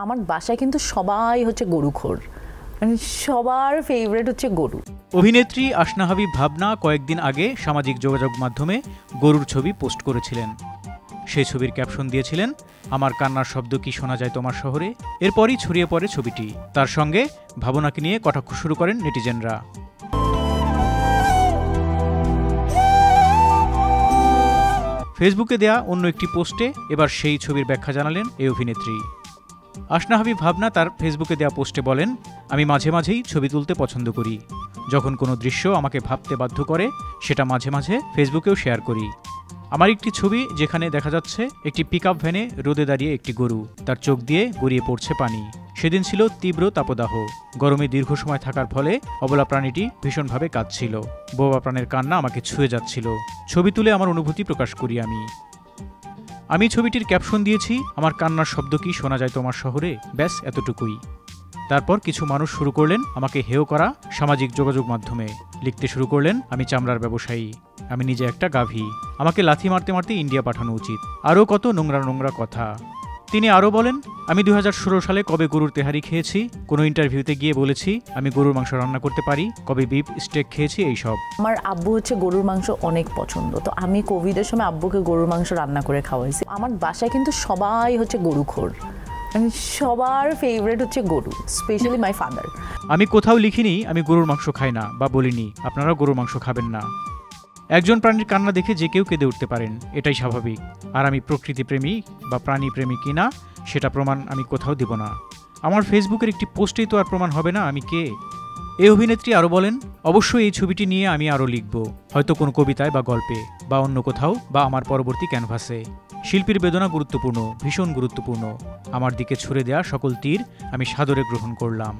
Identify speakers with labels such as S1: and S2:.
S1: আমার বাসায় কিন্তু সবাই হচ্ছে গরুখোর, মানে সবার ফেভারিট হচ্ছে গরু।
S2: অভিনেত্রী আসনা হাবিব ভাবনা কয়েকদিন আগে সামাজিক যোগাযোগ মাধ্যমে গরুর ছবি পোস্ট করেছিলেন। সেই ছবির ক্যাপশন দিয়েছিলেন, আমার কান্নার শব্দ কি শোনা যায় তোমার শহরে। এরপরই ছড়িয়ে পড়ে ছবিটি। তার সঙ্গে ভাবনাকে নিয়ে কটাক্ষ শুরু করেন নেটিজেনরা। ফেসবুকে দেয়া অন্য একটি পোস্টে এবার সেই ছবির ব্যাখ্যা জানালেন এই অভিনেত্রী। আসনা হাবিব ভাবনা তার ফেসবুকে দেয়া পোস্টে বলেন, আমি মাঝে মাঝেই ছবি তুলতে পছন্দ করি। যখন কোনো দৃশ্য আমাকে ভাবতে বাধ্য করে সেটা মাঝে মাঝে ফেসবুকেও শেয়ার করি। আমার একটি ছবি যেখানে দেখা যাচ্ছে একটি পিকআপ ভ্যানে রোদে দাঁড়িয়ে একটি গরু, তার চোখ দিয়ে গড়িয়ে পড়ছে পানি। সেদিন ছিল তীব্র তাপদাহ। গরমে দীর্ঘ সময় থাকার ফলে অবলা প্রাণীটি ভীষণভাবে কাঁদছিল। বোবা প্রাণের কান্না আমাকে ছুঁয়ে যাচ্ছিল। ছবি তুলে আমার অনুভূতি প্রকাশ করি আমি ছবিটির ক্যাপশন দিয়েছি, আমার কান্নার শব্দ কি শোনা যায় তোমার শহরে। ব্যাস এতটুকুই। তারপর কিছু মানুষ শুরু করলেন আমাকে হেয় করা সামাজিক যোগাযোগ মাধ্যমে। লিখতে শুরু করলেন, আমি চামড়ার ব্যবসায়ী, আমি নিজে একটা গাভী, আমাকে লাথি মারতে মারতে ইন্ডিয়া পাঠানো উচিত। আরও কত নোংরা নোংরা কথা। তিনি আরও বলেন, আমি 2016 সালে কবে গরুর তেহারি খেয়েছি, কোনো ইন্টারভিউতে গিয়ে বলেছি আমি গরুর মাংস রান্না করতে পারি, কবে বিফ স্টেক খেয়েছি, এইসব।
S1: আমার আব্বু হচ্ছে গরুর মাংস অনেক পছন্দ, তো আমি কোভিডের সময় আব্বুকে গরুর মাংস রান্না করে খাওয়াইছি। আমার বাসায় কিন্তু সবাই হচ্ছে গরুখোর, মানে সবার ফেভারিট হচ্ছে গরু, স্পেশালি মাই ফাদার।
S2: আমি কোথাও লিখিনি আমি গরুর মাংস খাই না বা বলিনি আপনারা গরুর মাংস খাবেন না। একজন প্রাণীর কান্না দেখে যে কেউ কেঁদে উঠতে পারেন, এটাই স্বাভাবিক। আর আমি প্রকৃতিপ্রেমী বা প্রাণীপ্রেমী কিনা সেটা প্রমাণ আমি কোথাও দিব না। আমার ফেসবুকের একটি পোস্টেই তো আর প্রমাণ হবে না আমি কে। এই অভিনেত্রী আরও বলেন, অবশ্যই এই ছবিটি নিয়ে আমি আরও লিখব, হয়তো কোনো কবিতায় বা গল্পে বা অন্য কোথাও বা আমার পরবর্তী ক্যানভাসে। শিল্পীর বেদনা গুরুত্বপূর্ণ, ভীষণ গুরুত্বপূর্ণ। আমার দিকে ছুড়ে দেয়া সকল তীর আমি সাদরে গ্রহণ করলাম।